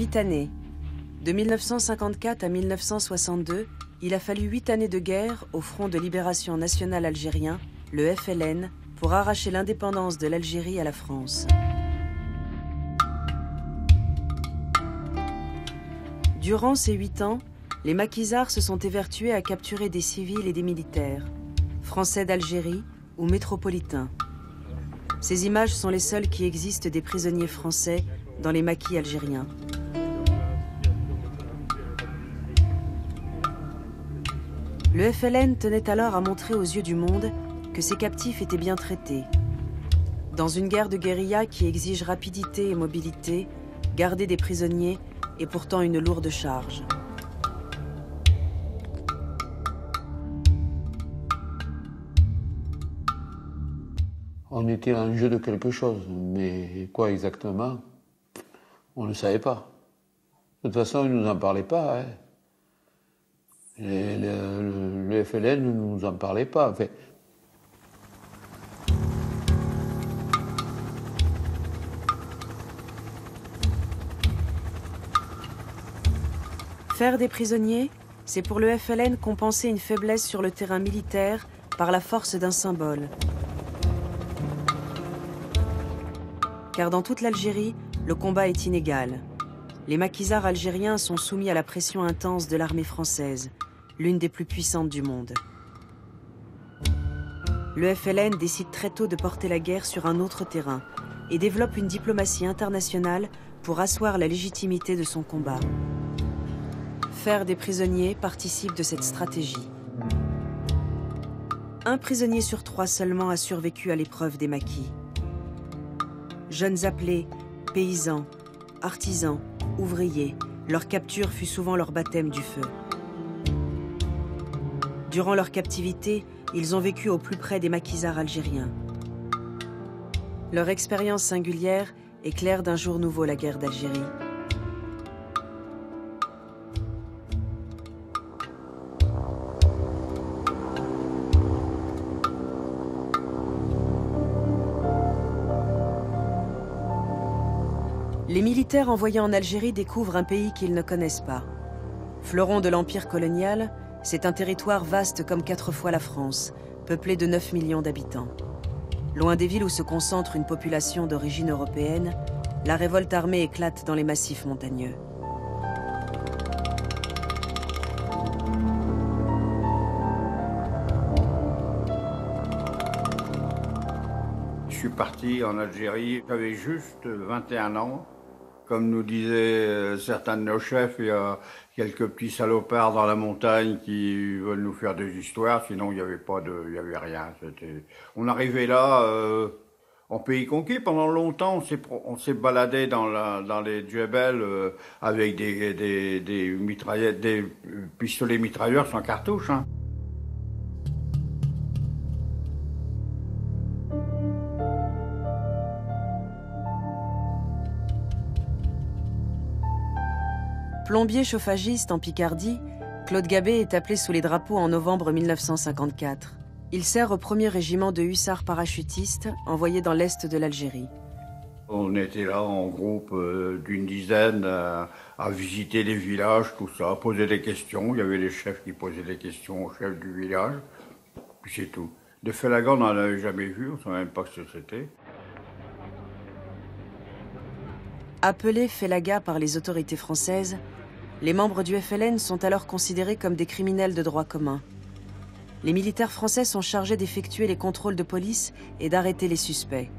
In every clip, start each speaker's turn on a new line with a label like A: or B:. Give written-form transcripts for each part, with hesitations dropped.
A: 8 années. De 1954 à 1962, il a fallu 8 années de guerre au Front de libération nationale algérien, le FLN, pour arracher l'indépendance de l'Algérie à la France. Durant ces 8 ans, les maquisards se sont évertués à capturer des civils et des militaires, français d'Algérie ou métropolitains. Ces images sont les seules qui existent des prisonniers français dans les maquis algériens. Le FLN tenait alors à montrer aux yeux du monde que ces captifs étaient bien traités. Dans une guerre de guérilla qui exige rapidité et mobilité, garder des prisonniers est pourtant une lourde charge.
B: On était en jeu de quelque chose, mais quoi exactement, on ne savait pas. De toute façon, ils ne nous en parlaient pas. Hein. Le FLN ne nous en parlait pas. En fait.
A: Faire des prisonniers, c'est pour le FLN compenser une faiblesse sur le terrain militaire par la force d'un symbole. Car dans toute l'Algérie, le combat est inégal. Les maquisards algériens sont soumis à la pression intense de l'armée française, l'une des plus puissantes du monde. Le FLN décide très tôt de porter la guerre sur un autre terrain et développe une diplomatie internationale pour asseoir la légitimité de son combat. Faire des prisonniers participe de cette stratégie. Un prisonnier sur 3 seulement a survécu à l'épreuve des maquis. Jeunes appelés, paysans, artisans, ouvriers, leur capture fut souvent leur baptême du feu. Durant leur captivité, ils ont vécu au plus près des maquisards algériens. Leur expérience singulière éclaire d'un jour nouveau la guerre d'Algérie. Les militaires envoyés en Algérie découvrent un pays qu'ils ne connaissent pas. Fleuron de l'empire colonial, c'est un territoire vaste comme 4 fois la France, peuplé de 9 millions d'habitants. Loin des villes où se concentre une population d'origine européenne, la révolte armée éclate dans les massifs montagneux.
C: Je suis parti en Algérie, j'avais juste 21 ans. Comme nous disaient certains de nos chefs, il y a quelques petits salopards dans la montagne qui veulent nous faire des histoires, sinon il n'y avait rien. On arrivait là en pays conquis. Pendant longtemps, on s'est baladé dans les djebels avec des mitraillettes, des pistolets mitrailleurs sans cartouche. Hein.
A: Plombier chauffagiste en Picardie, Claude Gabet est appelé sous les drapeaux en novembre 1954. Il sert au 1er régiment de hussards parachutistes envoyé dans l'est de l'Algérie.
C: On était là en groupe d'une dizaine à visiter les villages, tout ça, poser des questions. Il y avait les chefs qui posaient des questions aux chefs du village, puis c'est tout. De Félaga, on n'en avait jamais vu, on ne savait même pas ce que c'était.
A: Appelés Félaga par les autorités françaises, les membres du FLN sont alors considérés comme des criminels de droit commun. Les militaires français sont chargés d'effectuer les contrôles de police et d'arrêter les suspects.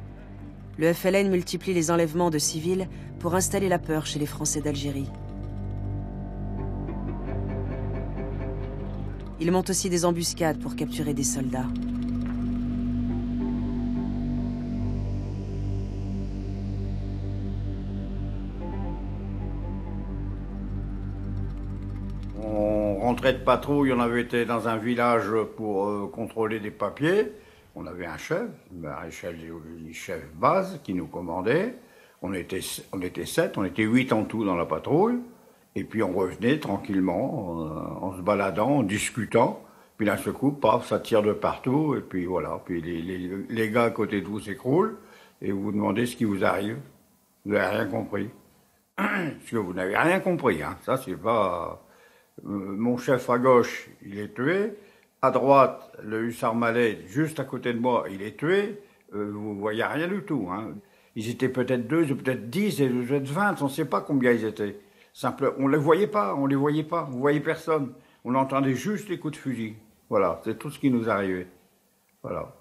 A: Le FLN multiplie les enlèvements de civils pour installer la peur chez les Français d'Algérie. Il monte aussi des embuscades pour capturer des soldats.
C: Rentrait de patrouille, on avait été dans un village pour contrôler des papiers. On avait un chef base qui nous commandait. On était 7, on était 8 en tout dans la patrouille. Et puis on revenait tranquillement, en se baladant, en discutant. Puis d'un seul coup, paf, ça tire de partout. Et puis voilà, puis les gars à côté de vous s'écroulent. Et vous vous demandez ce qui vous arrive. Vous n'avez rien compris. Parce que vous n'avez rien compris, hein. Ça, c'est pas... mon chef à gauche, il est tué. À droite, le hussard malais, juste à côté de moi, il est tué. Vous voyez rien du tout, hein. Ils étaient peut-être 2, peut-être 10, et peut-être 20, on ne sait pas combien ils étaient. Simple, on ne les voyait pas, on les voyait pas, vous voyez personne. On entendait juste les coups de fusil. Voilà, c'est tout ce qui nous arrivait. Voilà.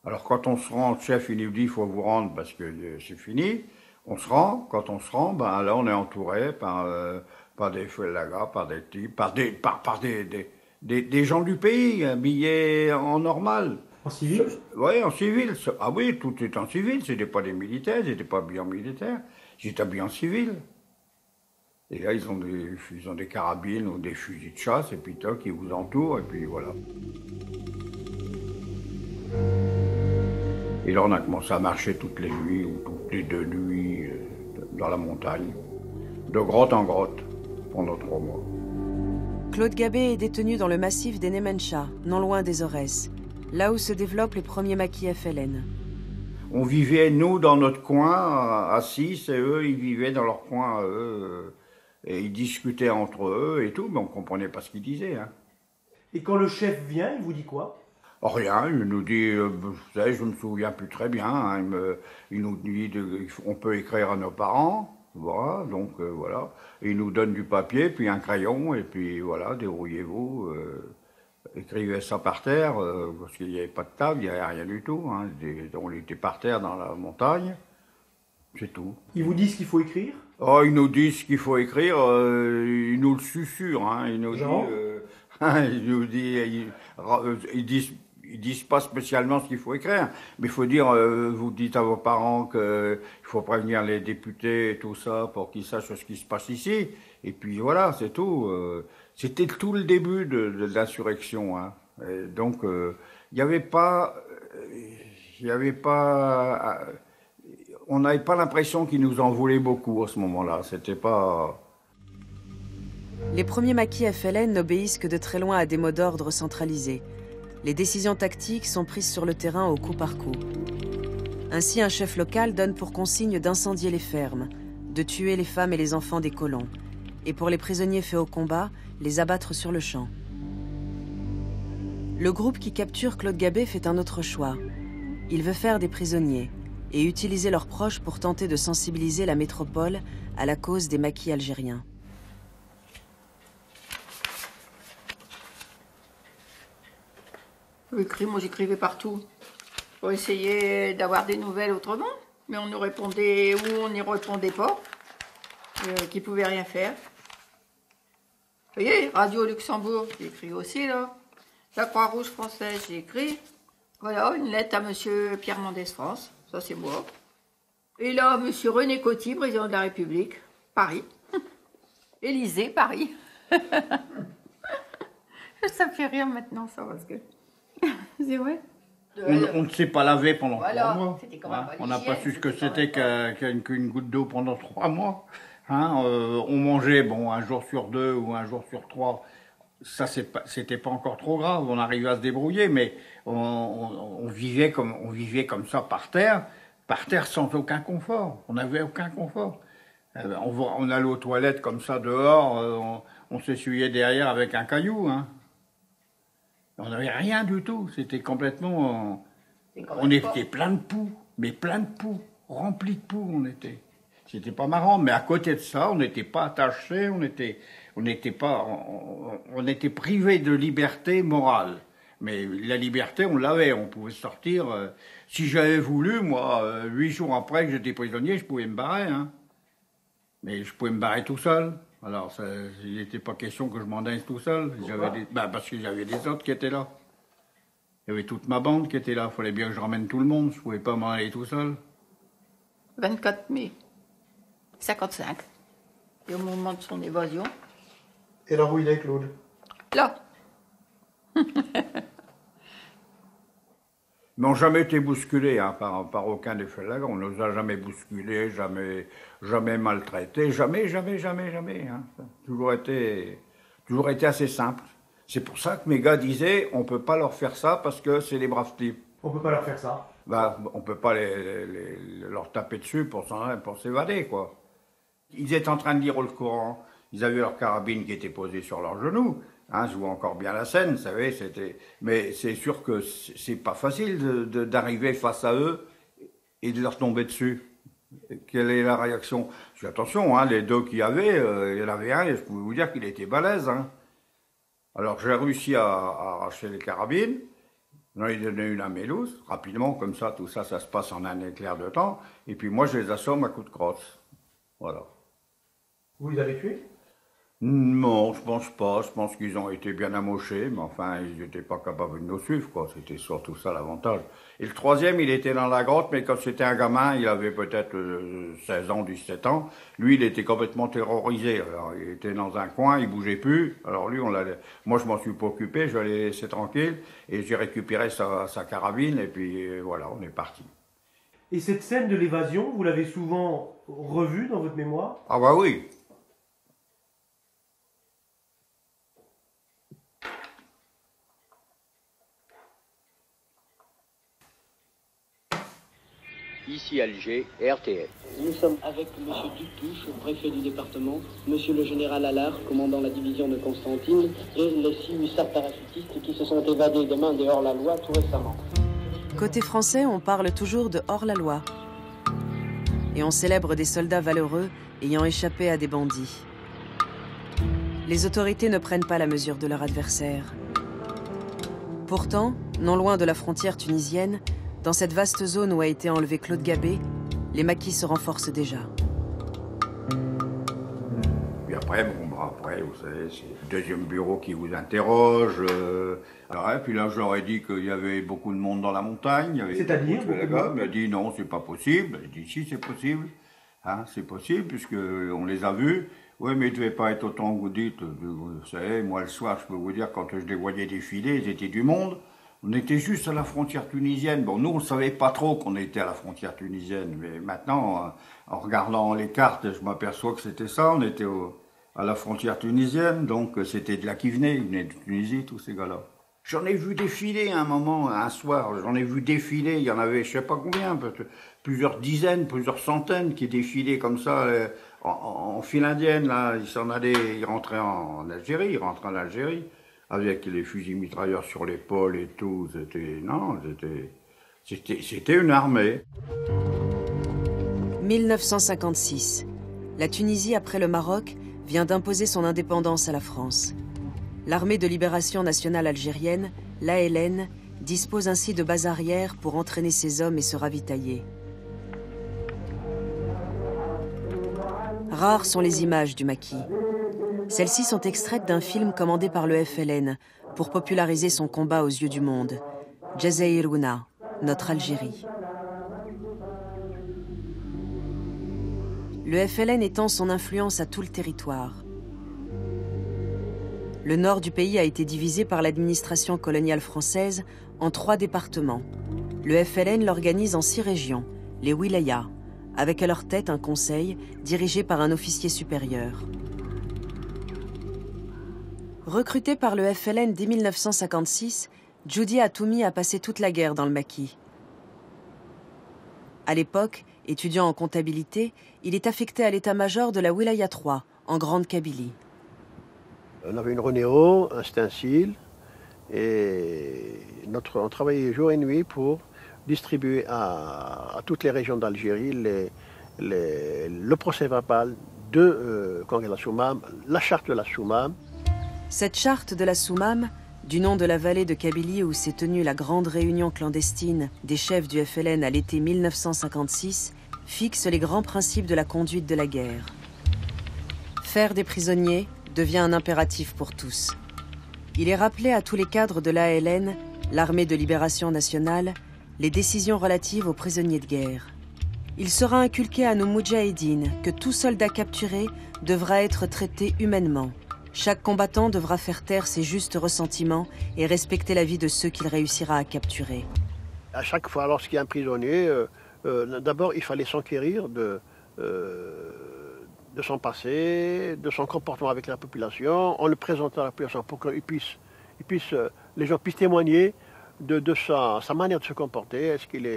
C: Alors quand on se rend, le chef il nous dit il faut vous rendre parce que c'est fini. On se rend, quand on se rend, ben là on est entouré par des felagas, par des types, par des gens du pays, habillés en normal.
D: En civil?
C: Oui, en civil. Ah oui, tout est en civil, c'était pas des militaires, ils n'étaient pas habillés en militaire, ils étaient habillés en civil. Et là, ils ont des carabines ou des fusils de chasse, et puis toc, ils vous entourent, et puis voilà. Et là, on a commencé à marcher toutes les nuits, ou toutes les 2 nuits, dans la montagne, de grotte en grotte, pendant 3 mois.
A: Claude Gabet est détenu dans le massif des Nemenchas, non loin des Aurès, là où se développent les premiers maquis FLN.
C: On vivait, nous, dans notre coin, à 6, et eux, ils vivaient dans leur coin, eux, et ils discutaient entre eux et tout, mais on ne comprenait pas ce qu'ils disaient, hein.
D: Et quand le chef vient, il vous dit quoi?
C: Rien, il nous dit, vous savez, je me souviens plus très bien, hein, il nous dit on peut écrire à nos parents, voilà, donc voilà. Et il nous donne du papier, puis un crayon, et puis voilà, débrouillez-vous, écrivez ça par terre, parce qu'il n'y avait pas de table, il n'y avait rien du tout, hein, on était par terre dans la montagne, c'est tout.
D: Ils vous disent qu'il faut écrire?
C: Oh, ils nous disent ce qu'il faut écrire, ils nous le susurrent, hein, ils nous disent, ils disent pas spécialement ce qu'il faut écrire, mais il faut dire, vous dites à vos parents qu'il faut prévenir les députés et tout ça pour qu'ils sachent ce qui se passe ici. Et puis voilà, c'est tout. C'était tout le début de l'insurrection, hein. Et donc, il n'y avait pas, on n'avait pas l'impression qu'ils nous en voulaient beaucoup à ce moment-là. C'était pas...
A: Les premiers maquis FLN n'obéissent que de très loin à des mots d'ordre centralisés. Les décisions tactiques sont prises sur le terrain au coup par coup. Ainsi, un chef local donne pour consigne d'incendier les fermes, de tuer les femmes et les enfants des colons, et pour les prisonniers faits au combat, les abattre sur le champ. Le groupe qui capture Claude Gabet fait un autre choix. Il veut faire des prisonniers et utiliser leurs proches pour tenter de sensibiliser la métropole à la cause des maquis algériens.
E: Moi j'écrivais partout pour essayer d'avoir des nouvelles autrement, mais on nous répondait ou on n'y répondait pas, qu'ils pouvaient rien faire. Vous voyez, Radio Luxembourg, j'ai écrit aussi là. La Croix-Rouge française, j'ai écrit. Voilà, une lettre à monsieur Pierre Mendès France, ça c'est moi. Et là, monsieur René Coty, président de la République, Paris. Élysée, Paris. Ça me fait rire maintenant, ça, parce que... C'est vrai.
C: On ne s'est pas lavé pendant
E: Voilà,
C: 3 mois.
E: hein.
C: On n'a pas su ce que c'était qu'une goutte d'eau pendant 3 mois. Hein, on mangeait, bon, un jour sur 2 ou un jour sur 3. Ça, c'était pas encore trop grave. On arrivait à se débrouiller, mais on vivait comme ça par terre sans aucun confort. On n'avait aucun confort. On allait aux toilettes comme ça dehors, on s'essuyait derrière avec un caillou, hein. On n'avait rien du tout, c'était complètement... On était plein de poux, mais plein de poux, remplis de poux on était. C'était pas marrant, mais à côté de ça, on n'était pas attachés, on était privés de liberté morale. Mais la liberté, on l'avait, on pouvait sortir. Si j'avais voulu, moi, 8 jours après que j'étais prisonnier, je pouvais me barrer, hein. Mais je pouvais me barrer tout seul. Alors, il n'était pas question que je m'en aille tout seul. Parce que j'avais des autres qui étaient là. Il y avait toute ma bande qui était là. Il fallait bien que je ramène tout le monde. Je ne pouvais pas m'en aller tout seul.
E: 24 mai 55. Et au moment de son évasion.
D: Et alors où il est, Claude?
E: Là.
C: Ils n'ont jamais été bousculés, hein, par aucun des felagas. On ne nous a jamais bousculés, jamais maltraités, jamais. Hein. Toujours été assez simple. C'est pour ça que mes gars disaient, on ne peut pas leur faire ça parce que c'est des braves types.
D: On peut pas leur faire ça?
C: On ne peut pas leur taper dessus pour s'évader, quoi. Ils étaient en train de lire le Coran. Ils avaient leur carabine qui était posée sur leurs genoux. Je vois encore bien la scène, vous savez, mais c'est sûr que c'est pas facile d'arriver face à eux et de leur tomber dessus. Quelle est la réaction? Je dis attention, les deux qu'il y avait, il y en avait un, et je pouvais vous dire qu'il était balèze. Alors j'ai réussi à arracher les carabines. J'en ai donné une à Mélouse, rapidement, comme ça, tout ça, ça se passe en un éclair de temps. Et puis moi, je les assomme à coups de crosse. Voilà.
D: Vous les avez tués?
C: Non, je pense pas. Je pense qu'ils ont été bien amochés, mais enfin, ils n'étaient pas capables de nous suivre, quoi. C'était surtout ça l'avantage. Et le troisième, il était dans la grotte, mais quand c'était un gamin, il avait peut-être 16 ans, 17 ans. Lui, il était complètement terrorisé. Alors, il était dans un coin, il bougeait plus. Alors lui, moi, je m'en suis pas occupé, je l'ai laissé tranquille, et j'ai récupéré sa carabine, et puis voilà, on est parti.
D: Et cette scène de l'évasion, vous l'avez souvent revue dans votre mémoire?
C: Ah bah oui.
F: Ici Alger, RTF.
G: Nous sommes avec M. Dupuche, préfet du département, M. le général Allard, commandant la division de Constantine, et les 6 hussards parachutistes qui se sont évadés des mains des hors-la-loi tout récemment.
A: Côté français, on parle toujours de hors-la-loi. Et on célèbre des soldats valeureux ayant échappé à des bandits. Les autorités ne prennent pas la mesure de leur adversaire. Pourtant, non loin de la frontière tunisienne, dans cette vaste zone où a été enlevé Claude Gabet, les maquis se renforcent déjà.
C: Puis après, vous savez, c'est le deuxième bureau qui vous interroge. Puis là, je leur ai dit qu'il y avait beaucoup de monde dans la montagne.
D: C'est-à-dire
C: Le gars m'a dit non, c'est pas possible. J'ai dit si, c'est possible. C'est possible, puisqu'on les a vus. Oui, mais il ne devait pas être autant que vous dites. Vous savez, moi, le soir, je peux vous dire, quand je les voyais défiler, ils étaient du monde. On était juste à la frontière tunisienne. Bon, nous, on ne savait pas trop qu'on était à la frontière tunisienne. Mais maintenant, en regardant les cartes, je m'aperçois que c'était ça. On était à la frontière tunisienne. Donc, c'était de là qu'ils venaient. Ils venaient de Tunisie, tous ces gars-là. J'en ai vu défiler un moment, un soir. J'en ai vu défiler. Il y en avait, je ne sais pas combien, plusieurs dizaines, plusieurs centaines qui défilaient comme ça en file indienne. Là, ils s'en allaient, ils rentraient en Algérie. Ils rentraient en Algérie. Avec les fusils mitrailleurs sur l'épaule et tout, c'était une armée.
A: 1956. La Tunisie, après le Maroc, vient d'imposer son indépendance à la France. L'armée de libération nationale algérienne, l'ALN, dispose ainsi de bases arrières pour entraîner ses hommes et se ravitailler. Rares sont les images du maquis. Celles-ci sont extraites d'un film commandé par le FLN pour populariser son combat aux yeux du monde. Jazairuna, notre Algérie. Le FLN étend son influence à tout le territoire. Le nord du pays a été divisé par l'administration coloniale française en 3 départements. Le FLN l'organise en 6 régions, les wilayas, avec à leur tête un conseil dirigé par un officier supérieur. Recruté par le FLN dès 1956, Djoudi Atoumi a passé toute la guerre dans le maquis. À l'époque, étudiant en comptabilité, il est affecté à l'état-major de la Wilaya 3, en Grande Kabylie.
H: On avait une Renéo, un stencil, et on travaillait jour et nuit pour distribuer à toutes les régions d'Algérie le procès-verbal de Congrès de la Soumam, la charte de la Soumam.
A: Cette charte de la Soumam, du nom de la vallée de Kabylie où s'est tenue la grande réunion clandestine des chefs du FLN à l'été 1956, fixe les grands principes de la conduite de la guerre. Faire des prisonniers devient un impératif pour tous. Il est rappelé à tous les cadres de l'ALN, l'armée de libération nationale, les décisions relatives aux prisonniers de guerre. Il sera inculqué à nos moudjahidines que tout soldat capturé devra être traité humainement. Chaque combattant devra faire taire ses justes ressentiments et respecter la vie de ceux qu'il réussira à capturer.
H: À chaque fois, lorsqu'il y a un prisonnier, d'abord il fallait s'enquérir de son passé, de son comportement avec la population. On le présente à la population pour que les gens puissent témoigner de sa manière de se comporter. Est-ce qu'il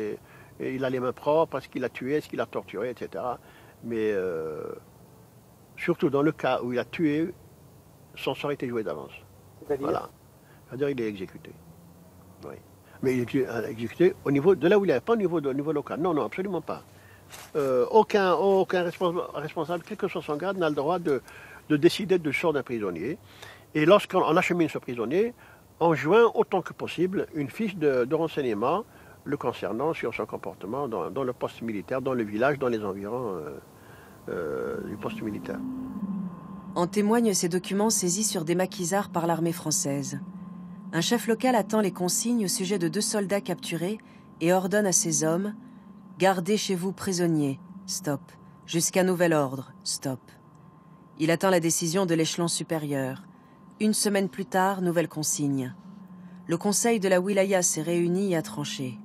H: a les mains propres, est-ce qu'il a tué, est-ce qu'il a torturé, etc. Mais surtout dans le cas où il a tué, son sort était joué d'avance.
D: C'est-à-dire
H: Voilà. C'est-à-dire il est exécuté. Oui. Mais il est exécuté au niveau de là où il est, pas au niveau local. Non, non, absolument pas. Aucun responsable, quel que soit son grade, n'a le droit de décider du sort d'un prisonnier. Et lorsqu'on achemine ce prisonnier, on joint autant que possible une fiche de renseignement le concernant sur son comportement dans le poste militaire, dans le village, dans les environs du poste militaire.
A: En témoignent ces documents saisis sur des maquisards par l'armée française. Un chef local attend les consignes au sujet de 2 soldats capturés et ordonne à ses hommes « Gardez chez vous prisonniers, stop. Jusqu'à nouvel ordre, stop. » Il attend la décision de l'échelon supérieur. 1 semaine plus tard, nouvelle consigne. Le conseil de la wilaya s'est réuni et a tranché.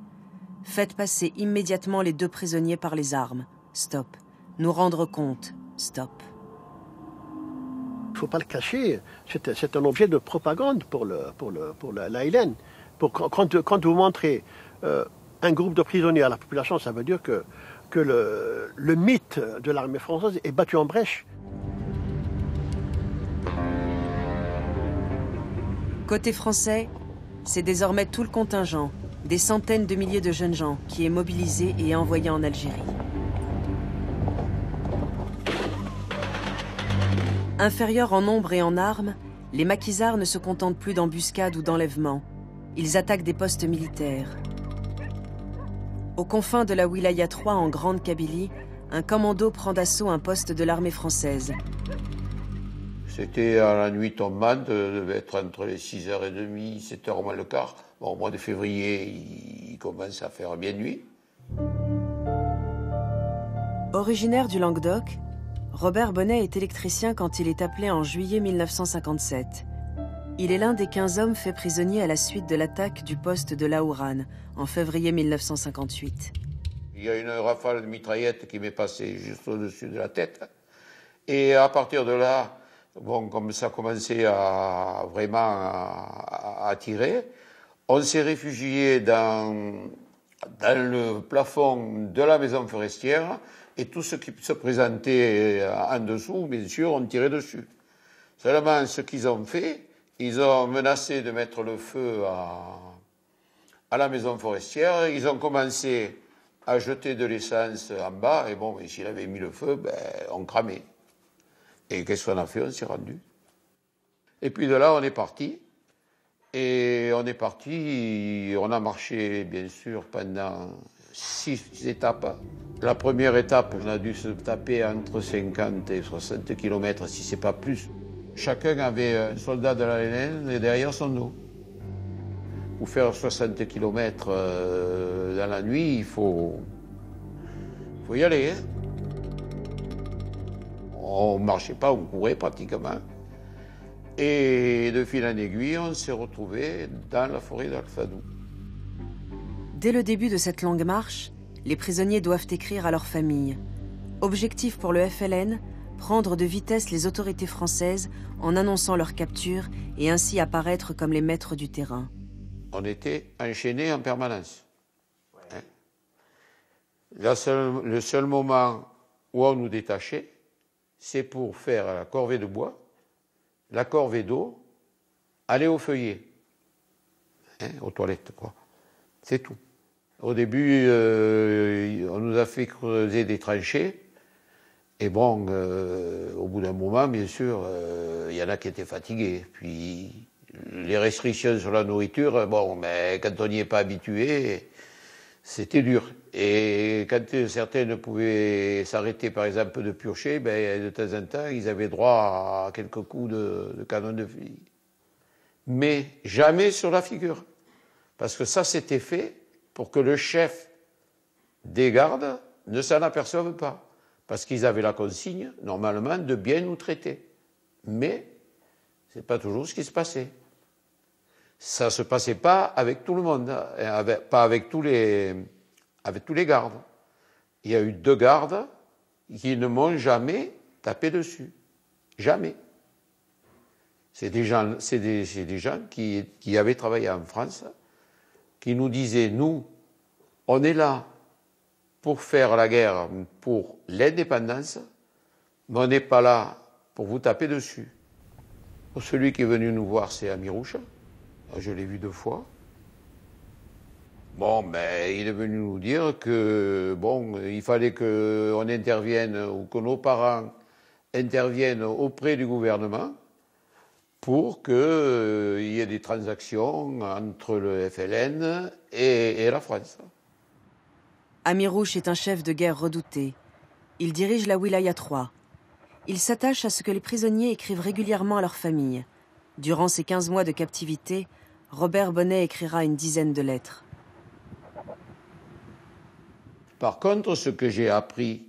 A: Faites passer immédiatement les 2 prisonniers par les armes, stop. Nous rendre compte, stop.
H: Il ne faut pas le cacher, c'est un objet de propagande pour l'ALN. Quand vous montrez un groupe de prisonniers à la population, ça veut dire que le mythe de l'armée française est battu en brèche.
A: Côté français, c'est désormais tout le contingent, des centaines de milliers de jeunes gens, qui est mobilisé et envoyé en Algérie. Inférieurs en nombre et en armes, les maquisards ne se contentent plus d'embuscades ou d'enlèvements. Ils attaquent des postes militaires. Aux confins de la Wilaya 3 en Grande Kabylie, un commando prend d'assaut un poste de l'armée française.
B: C'était à la nuit tombante, devait être entre les 6h30, 7h moins le quart. Bon, au mois de février, il commence à faire bien nuit.
A: Originaire du Languedoc, Robert Bonnet est électricien quand il est appelé en juillet 1957. Il est l'un des 15 hommes faits prisonniers à la suite de l'attaque du poste de Laouran en février 1958.
B: Il y a une rafale de mitraillette qui m'est passée juste au-dessus de la tête. Et à partir de là, bon, comme ça commençait à vraiment à tirer, on s'est réfugié dans le plafond de la maison forestière. Et tout ce qui se présentait en dessous, bien sûr, on tirait dessus. Seulement, ce qu'ils ont fait, ils ont menacé de mettre le feu à la maison forestière. Ils ont commencé à jeter de l'essence en bas. Et bon, s'il avait mis le feu, ben, on cramait. Et qu'est-ce qu'on a fait? On s'est rendu. Et puis de là, on est parti. Et on est parti, on a marché, bien sûr, pendant 6 étapes. La première étape, on a dû se taper entre 50 et 60 km, si c'est pas plus. Chacun avait un soldat de la LN et derrière son dos. Pour faire 60 km dans la nuit, il faut y aller. Hein. On marchait pas, on courait pratiquement. Et de fil en aiguille, on s'est retrouvés dans la forêt d'Al-Fadou.
A: Dès le début de cette longue marche, les prisonniers doivent écrire à leur famille. Objectif pour le FLN, prendre de vitesse les autorités françaises en annonçant leur capture et ainsi apparaître comme les maîtres du terrain.
B: On était enchaînés en permanence. Hein. Le seul moment où on nous détachait, c'est pour faire la corvée de bois, la corvée d'eau, aller au feuillet, hein, aux toilettes, quoi. C'est tout. Au début, on nous a fait creuser des tranchées. Et bon, au bout d'un moment, bien sûr, il y en a qui étaient fatigués. Puis, les restrictions sur la nourriture, bon, mais quand on n'y est pas habitué, c'était dur. Et quand certains ne pouvaient s'arrêter, par exemple, de piocher, ben, de temps en temps, ils avaient droit à quelques coups de canon de fusil. Mais jamais sur la figure. Parce que ça, c'était fait pour que le chef des gardes ne s'en aperçoive pas. Parce qu'ils avaient la consigne, normalement, de bien nous traiter. Mais ce n'est pas toujours ce qui se passait. Ça ne se passait pas avec tout le monde, pas avec tous les gardes. Il y a eu 2 gardes qui ne m'ont jamais tapé dessus. Jamais. C'est des gens qui avaient travaillé en France, qui nous disaient, nous, on est là pour faire la guerre pour l'indépendance, mais on n'est pas là pour vous taper dessus. Celui qui est venu nous voir, c'est Amirouche. Je l'ai vu 2 fois. Bon, mais il est venu nous dire que, bon, il fallait qu'on intervienne ou que nos parents interviennent auprès du gouvernement pour qu'il y ait des transactions entre le FLN et la France.
A: Amirouche est un chef de guerre redouté. Il dirige la Wilaya 3. Il s'attache à ce que les prisonniers écrivent régulièrement à leur famille. Durant ses 15 mois de captivité, Robert Bonnet écrira une dizaine de lettres.
B: Par contre, ce que j'ai appris,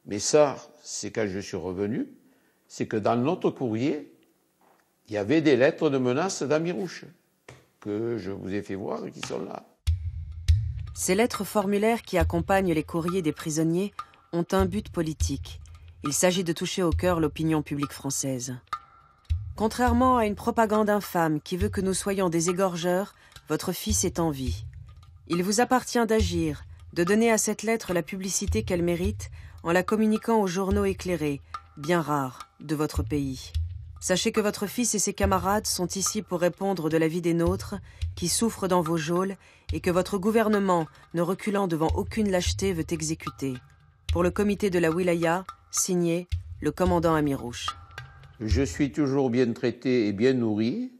B: mais ça, c'est quand je suis revenu, c'est que dans notre courrier, il y avait des lettres de menaces d'Amirouche, que je vous ai fait voir et qui sont là.
A: Ces lettres formulaires qui accompagnent les courriers des prisonniers ont un but politique. Il s'agit de toucher au cœur l'opinion publique française. Contrairement à une propagande infâme qui veut que nous soyons des égorgeurs, votre fils est en vie. Il vous appartient d'agir, de donner à cette lettre la publicité qu'elle mérite en la communiquant aux journaux éclairés, bien rares, de votre pays. Sachez que votre fils et ses camarades sont ici pour répondre de la vie des nôtres, qui souffrent dans vos geôles, et que votre gouvernement, ne reculant devant aucune lâcheté, veut exécuter. Pour le comité de la Wilaya, signé le commandant Amirouche.
B: Je suis toujours bien traité et bien nourri.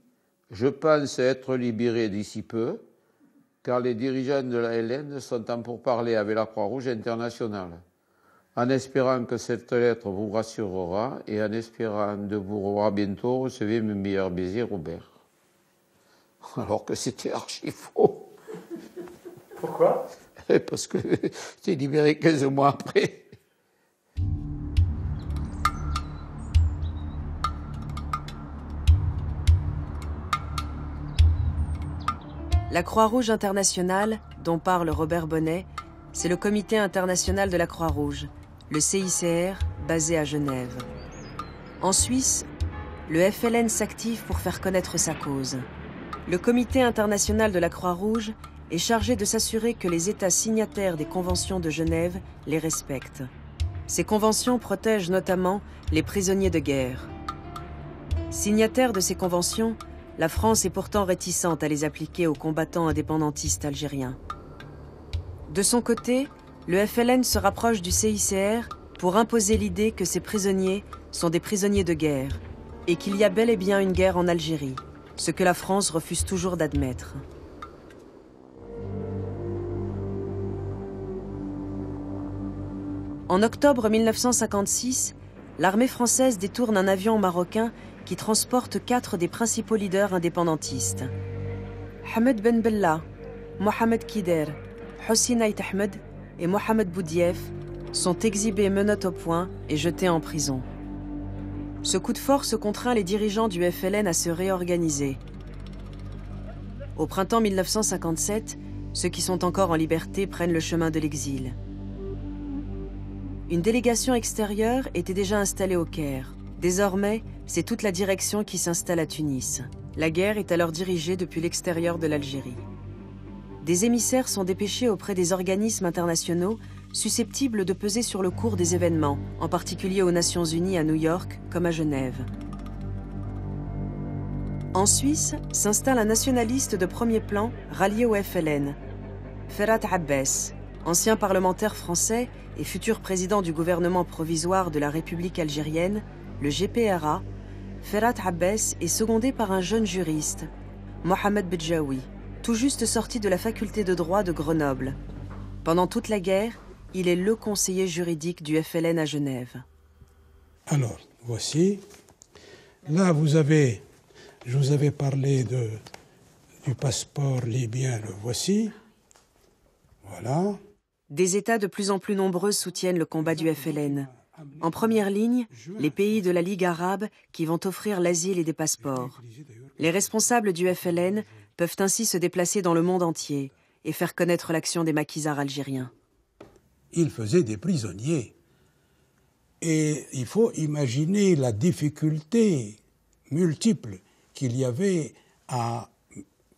B: Je pense être libéré d'ici peu, car les dirigeants de la LN sont en pourparlers avec la Croix-Rouge internationale. En espérant que cette lettre vous rassurera et en espérant de vous revoir bientôt, recevez mes meilleurs baisers, Robert. Alors que c'était archi faux.
D: Pourquoi?
B: Parce que j'ai libéré 15 mois après.
A: La Croix-Rouge internationale, dont parle Robert Bonnet, c'est le Comité international de la Croix-Rouge, le CICR, basé à Genève. En Suisse, le FLN s'active pour faire connaître sa cause. Le Comité international de la Croix-Rouge est chargé de s'assurer que les États signataires des conventions de Genève les respectent. Ces conventions protègent notamment les prisonniers de guerre. Signataire de ces conventions, la France est pourtant réticente à les appliquer aux combattants indépendantistes algériens. De son côté, le FLN se rapproche du CICR pour imposer l'idée que ces prisonniers sont des prisonniers de guerre et qu'il y a bel et bien une guerre en Algérie, ce que la France refuse toujours d'admettre. En octobre 1956, l'armée française détourne un avion marocain qui transporte 4 des principaux leaders indépendantistes. Hamed Ben Bella, Mohamed Kider, Hossein Ait Ahmed et Mohamed Boudief sont exhibés menottes au poing et jetés en prison. Ce coup de force contraint les dirigeants du FLN à se réorganiser. Au printemps 1957, ceux qui sont encore en liberté prennent le chemin de l'exil. Une délégation extérieure était déjà installée au Caire. Désormais, c'est toute la direction qui s'installe à Tunis. La guerre est alors dirigée depuis l'extérieur de l'Algérie. Des émissaires sont dépêchés auprès des organismes internationaux susceptibles de peser sur le cours des événements, en particulier aux Nations Unies à New York comme à Genève. En Suisse, s'installe un nationaliste de premier plan rallié au FLN, Ferhat Abbès, ancien parlementaire français et futur président du gouvernement provisoire de la République algérienne, le GPRA. Ferhat Abbès est secondé par un jeune juriste, Mohamed Bedjaoui, tout juste sorti de la faculté de droit de Grenoble. Pendant toute la guerre, il est le conseiller juridique du FLN à Genève.
I: Alors, voici. Là, je vous avais parlé du passeport libyen, le voici. Voilà.
A: Des États de plus en plus nombreux soutiennent le combat du FLN. En première ligne, les pays de la Ligue arabe qui vont offrir l'asile et des passeports. Les responsables du FLN peuvent ainsi se déplacer dans le monde entier et faire connaître l'action des maquisards algériens.
I: Ils faisaient des prisonniers. Et il faut imaginer la difficulté multiple qu'il y avait à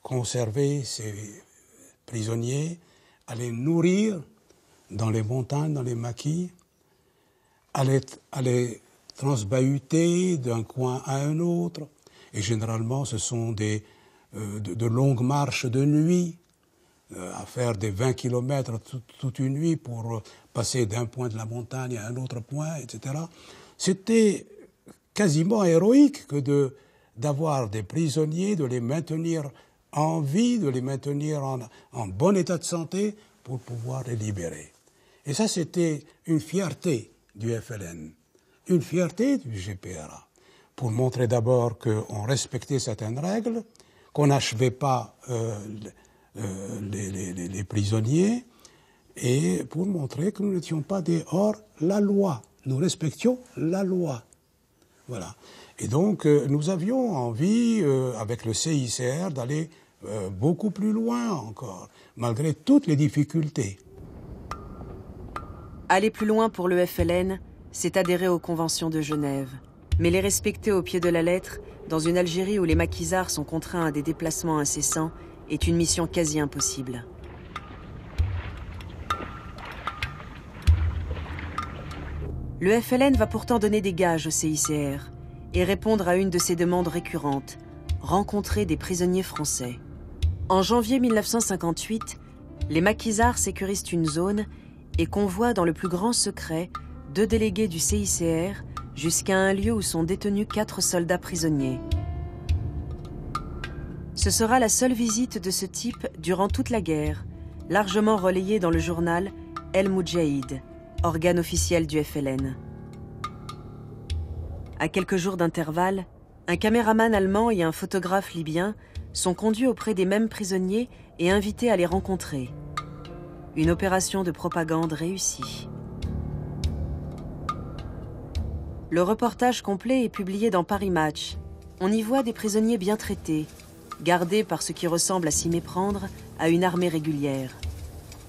I: conserver ces prisonniers, à les nourrir dans les montagnes, dans les maquis, à les transbahuter d'un coin à un autre. Et généralement, ce sont de longues marches de nuit, à faire des 20 kilomètres toute une nuit pour passer d'un point de la montagne à un autre point, etc. C'était quasiment héroïque que d'avoir des prisonniers, de les maintenir en vie, de les maintenir en bon état de santé pour pouvoir les libérer. Et ça, c'était une fierté du FLN, une fierté du GPRA, pour montrer d'abord qu'on respectait certaines règles, qu'on n'achevait pas les prisonniers, et pour montrer que nous n'étions pas des hors-la-loi. Nous respections la loi. Voilà. Et donc, nous avions envie, avec le CICR, d'aller beaucoup plus loin encore, malgré toutes les difficultés.
A: Aller plus loin pour le FLN, c'est adhérer aux conventions de Genève. Mais les respecter au pied de la lettre, dans une Algérie où les maquisards sont contraints à des déplacements incessants, est une mission quasi impossible. Le FLN va pourtant donner des gages au CICR et répondre à une de ses demandes récurrentes, rencontrer des prisonniers français. En janvier 1958, les maquisards sécurisent une zone et convoient dans le plus grand secret 2 délégués du CICR jusqu'à un lieu où sont détenus 4 soldats prisonniers. Ce sera la seule visite de ce type durant toute la guerre, largement relayée dans le journal El Moudjahid, organe officiel du FLN. À quelques jours d'intervalle, un caméraman allemand et un photographe libyen sont conduits auprès des mêmes prisonniers et invités à les rencontrer. Une opération de propagande réussie. Le reportage complet est publié dans Paris Match. On y voit des prisonniers bien traités, gardés par ce qui ressemble à s'y méprendre à une armée régulière.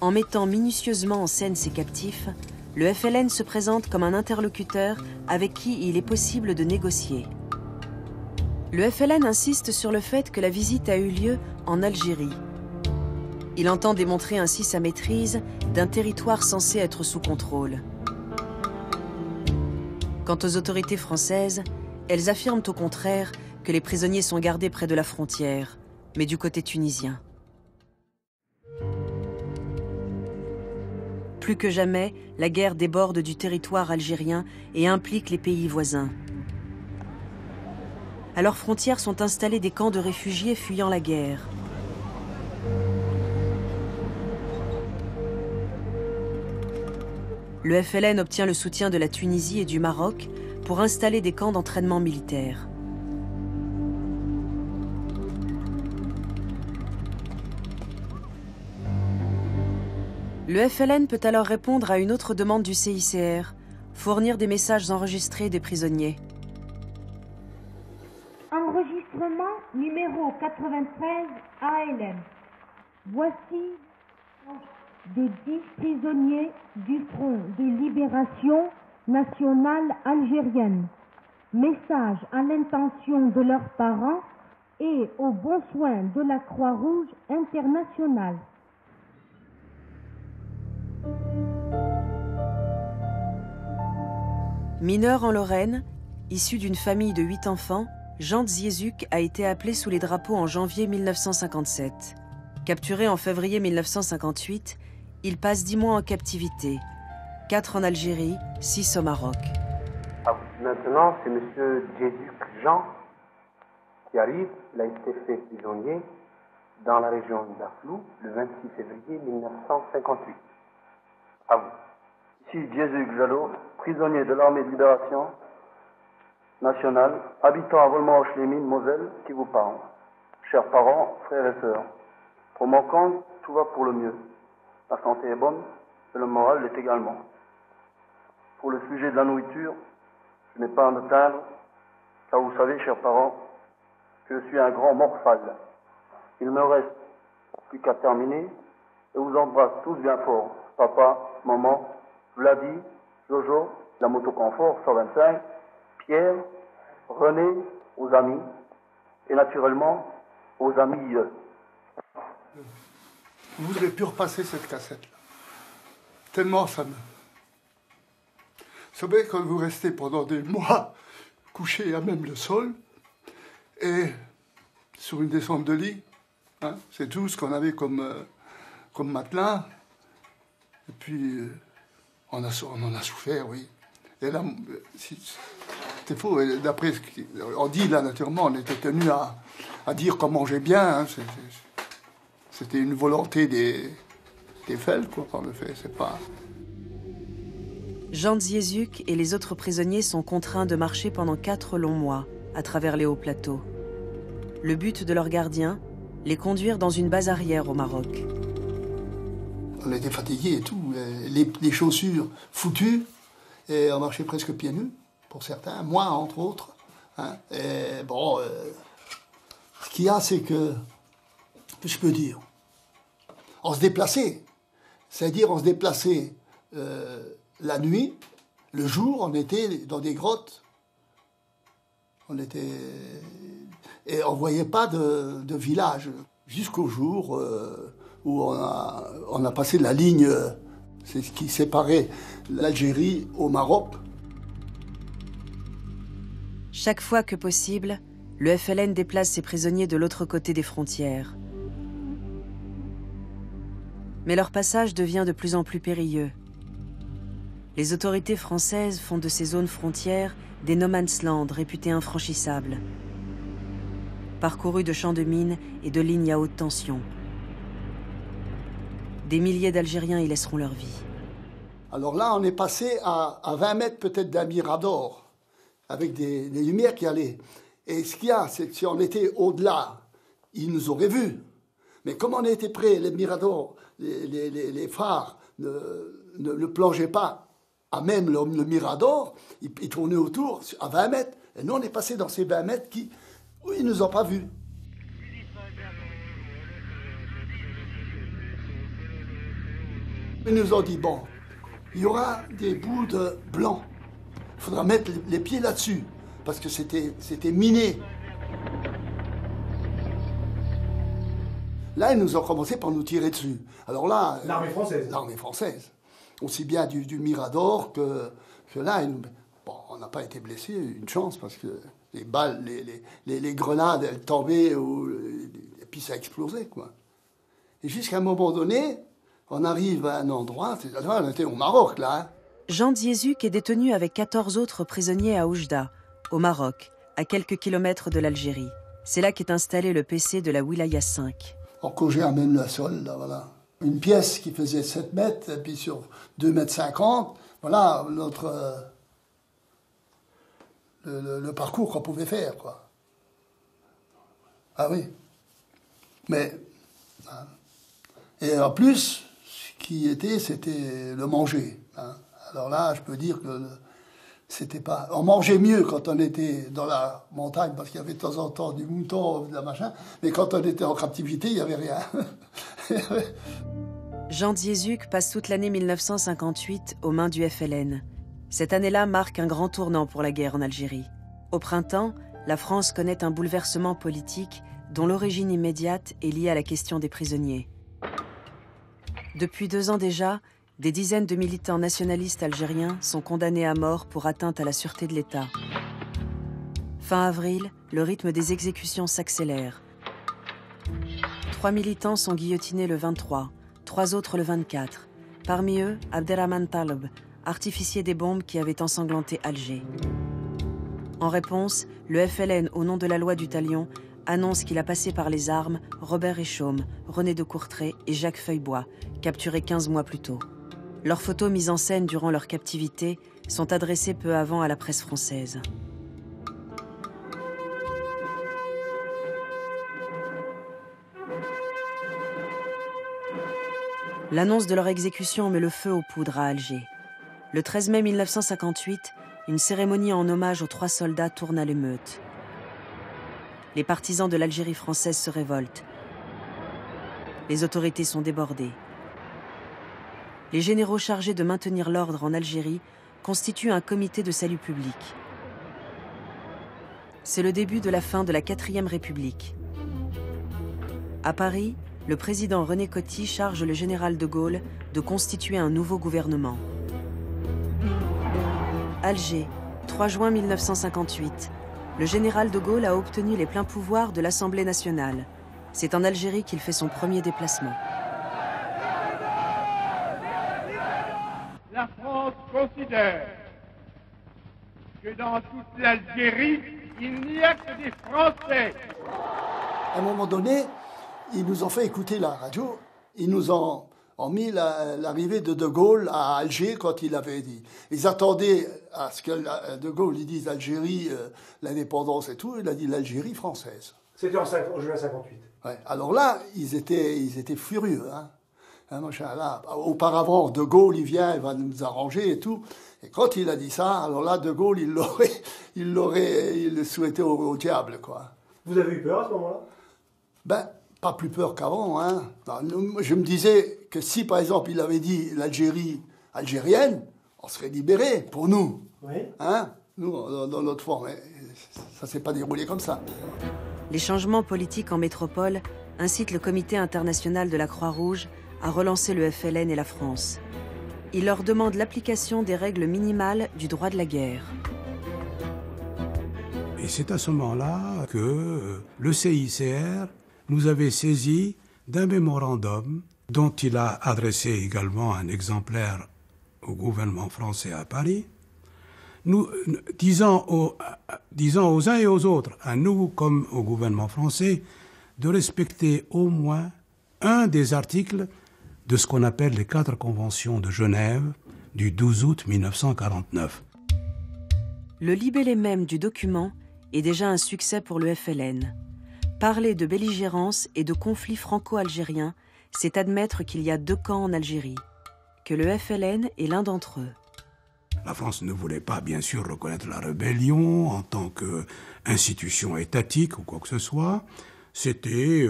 A: En mettant minutieusement en scène ses captifs, le FLN se présente comme un interlocuteur avec qui il est possible de négocier. Le FLN insiste sur le fait que la visite a eu lieu en Algérie. Il entend démontrer ainsi sa maîtrise d'un territoire censé être sous contrôle. Quant aux autorités françaises, elles affirment au contraire que les prisonniers sont gardés près de la frontière, mais du côté tunisien. Plus que jamais, la guerre déborde du territoire algérien et implique les pays voisins. À leurs frontières sont installés des camps de réfugiés fuyant la guerre. Le FLN obtient le soutien de la Tunisie et du Maroc pour installer des camps d'entraînement militaire. Le FLN peut alors répondre à une autre demande du CICR, fournir des messages enregistrés des prisonniers.
J: Enregistrement numéro 93 ALM. Voici de 10 prisonniers du Front de libération nationale algérienne. Message à l'intention de leurs parents et aux bons soins de la Croix-Rouge internationale.
A: Mineur en Lorraine, issu d'une famille de 8 enfants, Jean Dziezuk a été appelé sous les drapeaux en janvier 1957. Capturé en février 1958, il passe 10 mois en captivité, 4 en Algérie, 6 au Maroc.
K: Maintenant, c'est M. Dziezuk Jean qui arrive. Il a été fait prisonnier dans la région d'Aflou le 26 février 1958. À vous.
L: Ici Dziezuk Jallo, prisonnier de l'armée de libération nationale, habitant à Volmars-les-Mines, Moselle, qui vous parle. Chers parents, frères et sœurs, pour mon compte, tout va pour le mieux. La santé est bonne et le moral l'est également. Pour le sujet de la nourriture, je n'ai pas à me plaindre, car vous savez, chers parents, que je suis un grand morphale. Il me reste plus qu'à terminer et vous embrasse tous bien fort. Papa, maman, Vladi, Jojo, la moto confort 125, Pierre, René, aux amis et naturellement aux amis.
M: Je voudrais plus repasser cette cassette-là. Tellement ça savez, quand vous restez pendant des mois couché à même le sol et sur une descente de lit, hein, c'est tout ce qu'on avait comme matelas. Et puis, on en a souffert, oui. Et là, c'était faux. D'après ce qu'on dit, là, naturellement, on était tenu à dire qu'on mangeait bien. Hein. C'était une volonté des Fels, quoi, par le fait. C'est pas...
A: Jan Dziezuk et les autres prisonniers sont contraints de marcher pendant 4 longs mois à travers les hauts plateaux. Le but de leurs gardiens, les conduire dans une base arrière au Maroc.
M: On était fatigués et tout, les chaussures foutues, et on marchait presque pieds nus, pour certains, moi entre autres. Hein. Et bon, ce qu'il y a, c'est que je peux dire, on se déplaçait, c'est-à-dire on se déplaçait la nuit, le jour, on était dans des grottes. Et on ne voyait pas de village. Jusqu'au jour où on a passé la ligne, c'est ce qui séparait l'Algérie au Maroc.
A: Chaque fois que possible, le FLN déplace ses prisonniers de l'autre côté des frontières. Mais leur passage devient de plus en plus périlleux. Les autorités françaises font de ces zones frontières des no man's land réputés infranchissables, parcourus de champs de mines et de lignes à haute tension. Des milliers d'Algériens y laisseront leur vie.
M: Alors là, on est passé à 20 mètres peut-être d'un mirador, avec des lumières qui allaient. Et ce qu'il y a, c'est que si on était au-delà, ils nous auraient vus. Mais comme on était près, les miradors, les phares ne plongeaient pas à même le mirador, ils tournaient autour à 20 mètres. Et nous, on est passé dans ces 20 mètres qui, oui, ils ne nous ont pas vus. Ils nous ont dit, bon, il y aura des bouts de blanc. Il faudra mettre les pieds là-dessus, parce que c'était miné. Là, ils nous ont commencé par nous tirer dessus. Alors là...
D: L'armée française.
M: L'armée française. Aussi bien du Mirador que là. Bon, on n'a pas été blessés, une chance, parce que les balles, les grenades, elles tombaient, et puis ça explosait, quoi. Et jusqu'à un moment donné, on arrive à un endroit, on était au Maroc, là. Hein.
A: Jan Dziezuk est détenu avec 14 autres prisonniers à Oujda, au Maroc, à quelques kilomètres de l'Algérie. C'est là qu'est installé le PC de la Wilaya 5.
M: Quand j'ai amené le sol, là, voilà. Une pièce qui faisait 7 mètres, et puis sur 2,50 mètres, voilà le parcours qu'on pouvait faire, quoi. Ah oui. Mais, hein. Et en plus, ce qui était, c'était le manger. Hein. Alors là, je peux dire que c'était pas... On mangeait mieux quand on était dans la montagne, parce qu'il y avait de temps en temps du mouton, de la machin, mais quand on était en captivité, il n'y avait rien.
A: Jan Dziezuk passe toute l'année 1958 aux mains du FLN. Cette année-là marque un grand tournant pour la guerre en Algérie. Au printemps, la France connaît un bouleversement politique dont l'origine immédiate est liée à la question des prisonniers. Depuis 2 ans déjà, des dizaines de militants nationalistes algériens sont condamnés à mort pour atteinte à la sûreté de l'État. Fin avril, le rythme des exécutions s'accélère. 3 militants sont guillotinés le 23, 3 autres le 24. Parmi eux, Abderrahman Taleb, artificier des bombes qui avait ensanglanté Alger. En réponse, le FLN, au nom de la loi du Talion, annonce qu'il a passé par les armes Robert Echaume, René de Courtrai et Jacques Feuillebois, capturés 15 mois plus tôt. Leurs photos mises en scène durant leur captivité sont adressées peu avant à la presse française. L'annonce de leur exécution met le feu aux poudres à Alger. Le 13 mai 1958, une cérémonie en hommage aux 3 soldats tourne à l'émeute. Les partisans de l'Algérie française se révoltent. Les autorités sont débordées. Les généraux chargés de maintenir l'ordre en Algérie constituent un comité de salut public. C'est le début de la fin de la 4e République. À Paris, le président René Coty charge le général de Gaulle de constituer un nouveau gouvernement. Alger, 3 juin 1958. Le général de Gaulle a obtenu les pleins pouvoirs de l'Assemblée nationale. C'est en Algérie qu'il fait son premier déplacement.
N: La France considère que dans toute l'Algérie, il n'y a que des Français.
M: À un moment donné, ils nous ont fait écouter la radio. Ils nous ont mis l'arrivée de Gaulle à Alger quand il avait dit. Ils attendaient à ce que de Gaulle il dise Algérie, l'indépendance et tout. Il a dit l'Algérie française.
D: C'était en juin 58.
M: Ouais. Alors là, ils étaient furieux. Hein, là, auparavant, de Gaulle, il vient, il va nous arranger et tout. Et quand il a dit ça, alors là, de Gaulle, il le souhaitait au diable, quoi.
D: Vous avez eu peur à ce moment-là?
M: Ben, pas plus peur qu'avant. Hein. Je me disais que si, par exemple, il avait dit l'Algérie algérienne, on serait libérés, pour nous.
D: Oui.
M: Hein, nous, dans notre forme. Ça ne s'est pas déroulé comme ça.
A: Les changements politiques en métropole incitent le Comité international de la Croix-Rouge à relancer le FLN et la France. Il leur demande l'application des règles minimales du droit de la guerre.
I: Et c'est à ce moment-là que le CICR nous avait saisi d'un mémorandum dont il a adressé également un exemplaire au gouvernement français à Paris, nous disant aux uns et aux autres, à nous comme au gouvernement français, de respecter au moins un des articles de ce qu'on appelle les 4 conventions de Genève du 12 août 1949.
A: Le libellé même du document est déjà un succès pour le FLN. Parler de belligérance et de conflit franco-algérien, c'est admettre qu'il y a 2 camps en Algérie, que le FLN est l'un d'entre eux.
I: La France ne voulait pas, bien sûr, reconnaître la rébellion en tant qu'institution étatique ou quoi que ce soit. C'était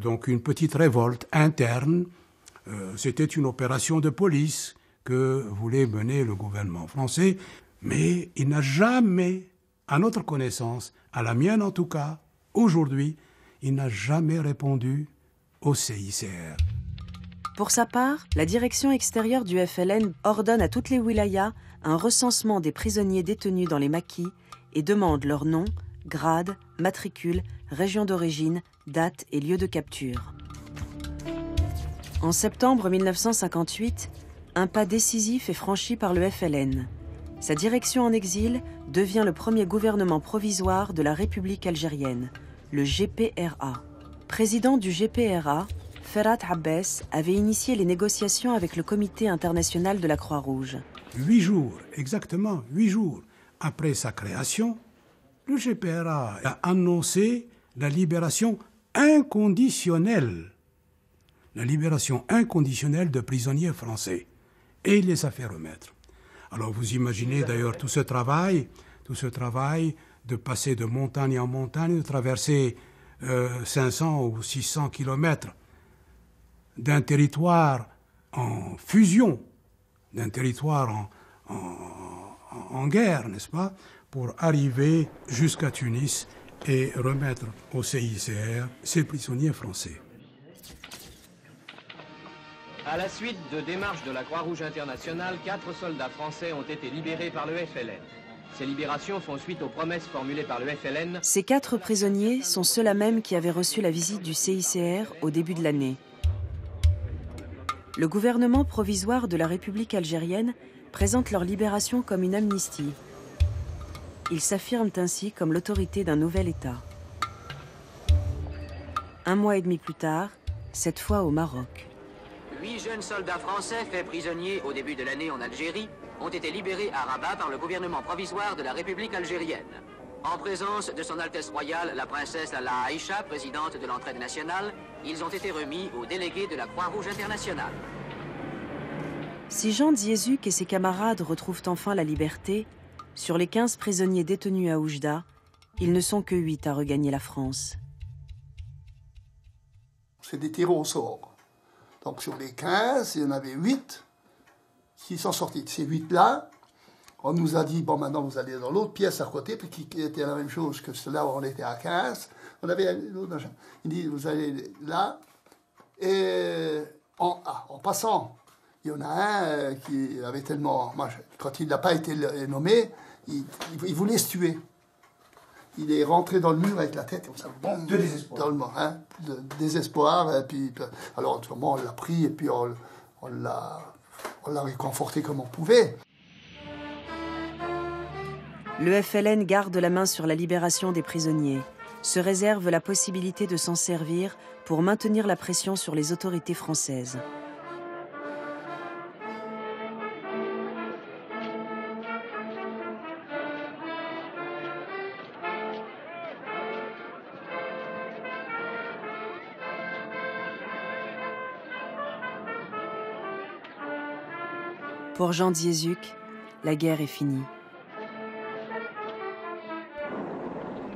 I: donc une petite révolte interne. C'était une opération de police que voulait mener le gouvernement français. Mais il n'a jamais, à notre connaissance, à la mienne en tout cas, aujourd'hui, il n'a jamais répondu au CICR.
A: Pour sa part, la direction extérieure du FLN ordonne à toutes les wilayas un recensement des prisonniers détenus dans les maquis et demande leur nom, grade, matricule, région d'origine, date et lieu de capture. En septembre 1958, un pas décisif est franchi par le FLN. Sa direction en exil devient le premier gouvernement provisoire de la République algérienne, le GPRA. Président du GPRA, Ferhat Abbès avait initié les négociations avec le Comité international de la Croix-Rouge.
I: 8 jours, exactement 8 jours après sa création, le GPRA a annoncé la libération inconditionnelle. La libération inconditionnelle de prisonniers français. Et il les a fait remettre. Alors vous imaginez d'ailleurs tout ce travail de passer de montagne en montagne, de traverser 500 ou 600 kilomètres d'un territoire en fusion, d'un territoire en guerre, n'est-ce pas, pour arriver jusqu'à Tunis et remettre au CICR ces prisonniers français.
O: À la suite de démarches de la Croix-Rouge internationale, 4 soldats français ont été libérés par le FLN. Ces libérations font suite aux promesses formulées par le FLN.
A: Ces 4 prisonniers sont ceux-là même qui avaient reçu la visite du CICR au début de l'année. Le gouvernement provisoire de la République algérienne présente leur libération comme une amnistie. Ils s'affirment ainsi comme l'autorité d'un nouvel État. 1 mois et demi plus tard, cette fois au Maroc.
P: 8 jeunes soldats français faits prisonniers au début de l'année en Algérie ont été libérés à Rabat par le gouvernement provisoire de la République algérienne. En présence de son Altesse royale, la princesse Lala Aïcha, présidente de l'entraide nationale, ils ont été remis aux délégués de la Croix-Rouge internationale.
A: Si Jean Dziezuk et ses camarades retrouvent enfin la liberté, sur les 15 prisonniers détenus à Oujda, ils ne sont que 8 à regagner la France.
M: C'est des tirs au sort. Donc sur les 15, il y en avait 8 qui sont sortis. De ces 8-là, on nous a dit, bon, maintenant vous allez dans l'autre pièce à côté, puis qui était la même chose que cela où on était à 15. On avait l'autre. Il dit, vous allez là. Et en passant, Il y en a un qui avait tellement... Quand il n'a pas été nommé, il voulait se tuer. Il est rentré dans le mur avec la tête comme ça, bon, de désespoir. Dans le mur, hein, de désespoir. Et puis, alors, autrement, on l'a pris et puis on l'a réconforté comme on pouvait.
A: Le FLN garde la main sur la libération des prisonniers, se réserve la possibilité de s'en servir pour maintenir la pression sur les autorités françaises. Pour Jean Dziezuk, la guerre est finie.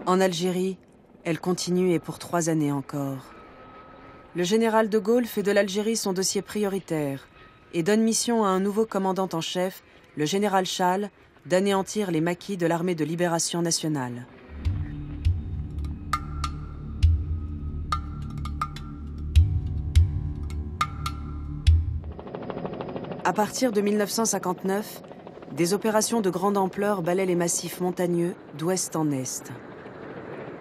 A: En Algérie, elle continue et pour 3 années encore. Le général de Gaulle fait de l'Algérie son dossier prioritaire et donne mission à un nouveau commandant en chef, le général Chasles, d'anéantir les maquis de l'armée de libération nationale. À partir de 1959, des opérations de grande ampleur balaient les massifs montagneux d'ouest en est.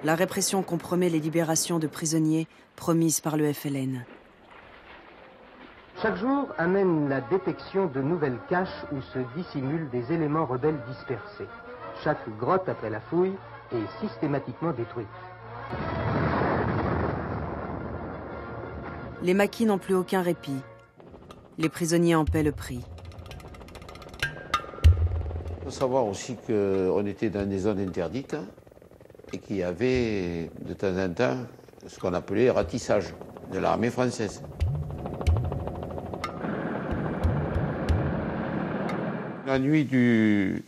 A: La répression compromet les libérations de prisonniers promises par le FLN.
Q: Chaque jour amène la détection de nouvelles caches où se dissimulent des éléments rebelles dispersés. Chaque grotte après la fouille est systématiquement détruite.
A: Les maquis n'ont plus aucun répit. Les prisonniers en paient le prix.
B: Il faut savoir aussi qu'on était dans des zones interdites et qu'il y avait de temps en temps ce qu'on appelait ratissage de l'armée française. La nuit du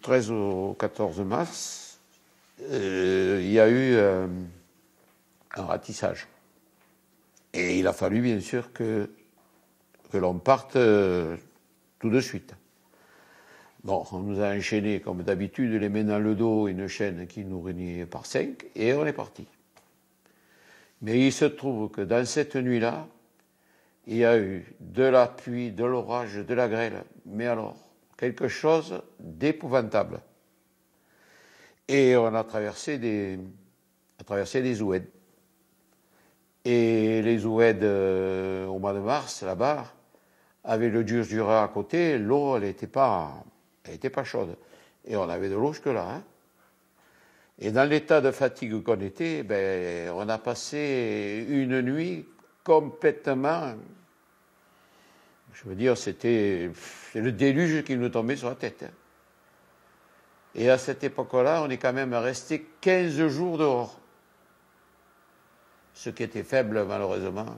B: 13 au 14 mars, il y a eu un ratissage. Et il a fallu bien sûr que l'on parte tout de suite. Bon, on nous a enchaînés comme d'habitude, les mains dans le dos, une chaîne qui nous réunit par 5, et on est parti. Mais il se trouve que dans cette nuit-là, il y a eu de la pluie, de l'orage, de la grêle, mais alors, quelque chose d'épouvantable. Et on a traversé des oueds. Et les oueds au mois de mars, là-bas, avec le Jura à côté, l'eau, elle n'était pas chaude. Et on avait de l'eau jusque-là. Hein. Et dans l'état de fatigue qu'on était, ben, on a passé une nuit complètement... Je veux dire, c'est le déluge qui nous tombait sur la tête. Hein. Et à cette époque-là, on est quand même resté 15 jours dehors. Ce qui était faible, malheureusement,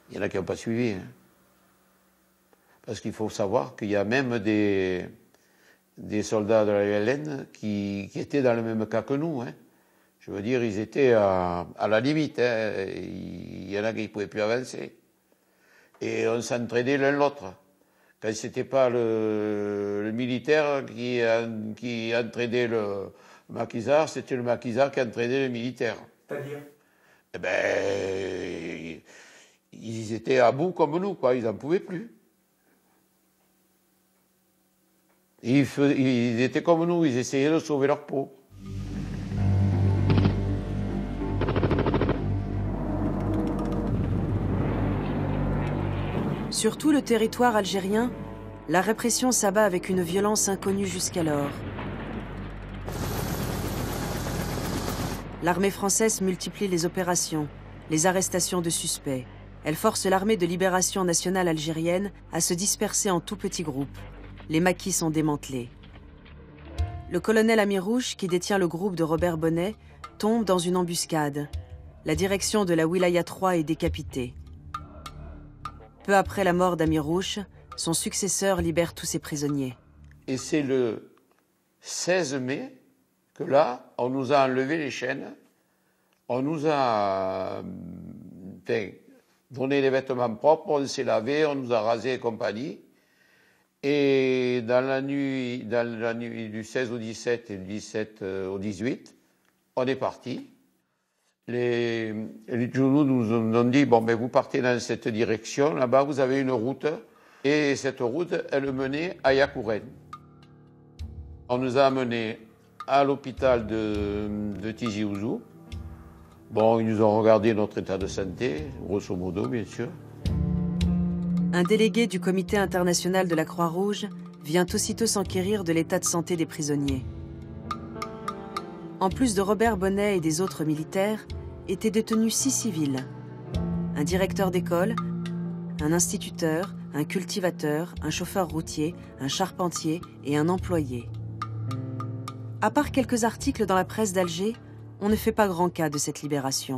B: il y en a qui n'ont pas suivi. Hein. Parce qu'il faut savoir qu'il y a même des soldats de la ULN qui étaient dans le même cas que nous. Hein. Je veux dire, ils étaient à la limite. Hein. Il y en a qui ne pouvaient plus avancer. Et on s'entraidait l'un l'autre. Quand ce n'était pas le militaire qui entraidait le maquisard, c'était le maquisard qui entraidait le militaire.
D: C'est-à-dire ?
B: Eh ben, ils étaient à bout comme nous, quoi. Ils n'en pouvaient plus. Ils étaient comme nous, ils essayaient de sauver leur peau.
A: Sur tout le territoire algérien, la répression s'abat avec une violence inconnue jusqu'alors. L'armée française multiplie les opérations, les arrestations de suspects. Elle force l'armée de libération nationale algérienne à se disperser en tout petits groupes. Les maquis sont démantelés. Le colonel Amirouche, qui détient le groupe de Robert Bonnet, tombe dans une embuscade. La direction de la Wilaya 3 est décapitée. Peu après la mort d'Amirouche, son successeur libère tous ses prisonniers.
B: Et c'est le 16 mai que là, on nous a enlevé les chaînes, on nous a donné des vêtements propres, on s'est lavé, on nous a rasé et compagnie. Et dans la nuit du 16 au 17 et du 17 au 18, on est parti. Les Djoulous nous ont dit, bon, ben vous partez dans cette direction, là-bas vous avez une route Et cette route, elle menait à Yakouren. On nous a amenés à l'hôpital de Tizi Ouzou. Bon, ils nous ont regardé notre état de santé, grosso modo, bien sûr.
A: Un délégué du Comité international de la Croix-Rouge vient aussitôt s'enquérir de l'état de santé des prisonniers. En plus de Robert Bonnet et des autres militaires, étaient détenus 6 civils. Un directeur d'école, un instituteur, un cultivateur, un chauffeur routier, un charpentier et un employé. À part quelques articles dans la presse d'Alger, on ne fait pas grand cas de cette libération.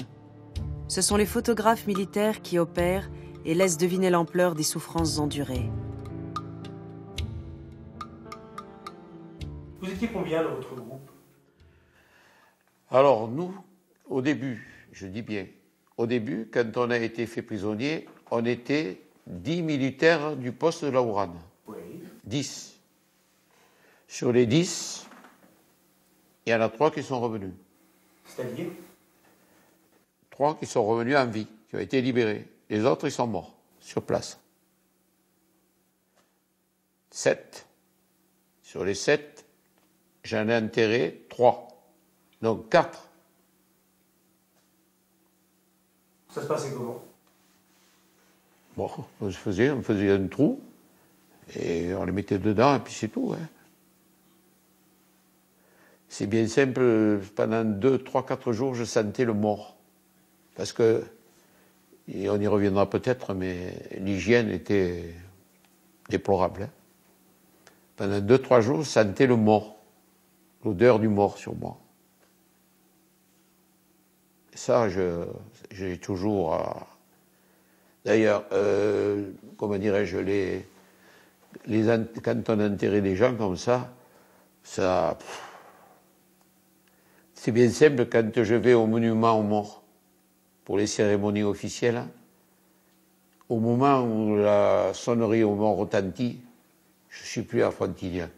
A: Ce sont les photographes militaires qui opèrent et laissent deviner l'ampleur des souffrances endurées.
D: Vous étiez combien dans votre groupe?
B: Alors nous, au début, je dis bien, au début, quand on a été fait prisonnier, on était 10 militaires du poste de la Ourane.
D: Oui.
B: 10. Sur les 10, il y en a 3 qui sont revenus.
D: C'est-à-dire?
B: 3 qui sont revenus en vie, qui ont été libérés. Les autres, ils sont morts, sur place. 7. Sur les 7, j'en ai enterré 3. Donc 4.
D: Ça se passait comment?
B: Bon, on faisait un trou, et on les mettait dedans, et puis c'est tout. Hein. C'est bien simple, pendant 2, 3, 4 jours, je sentais le mort. Parce que, et on y reviendra peut-être, mais l'hygiène était déplorable. Hein. Pendant 2, 3 jours, je sentais le mort, l'odeur du mort sur moi. Et ça, j'ai toujours... D'ailleurs, comment dirais-je, quand on enterrait des gens comme ça, c'est bien simple, quand je vais au monument aux morts, pour les cérémonies officielles, au moment où la sonnerie aux morts retentit, je ne suis plus à Frontignan.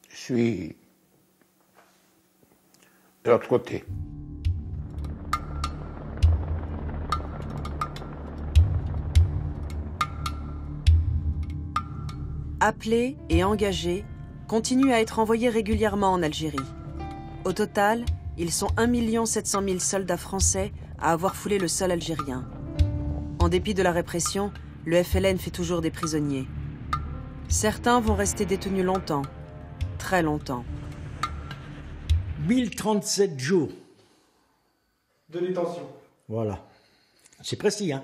B: Je suis de l'autre côté.
A: Appelés et engagés, continuent à être envoyés régulièrement en Algérie. Au total, ils sont 1 700 000 soldats français à avoir foulé le sol algérien. En dépit de la répression, le FLN fait toujours des prisonniers. Certains vont rester détenus longtemps, très longtemps.
R: 1037 jours.
D: De détention.
R: Voilà. C'est précis, hein?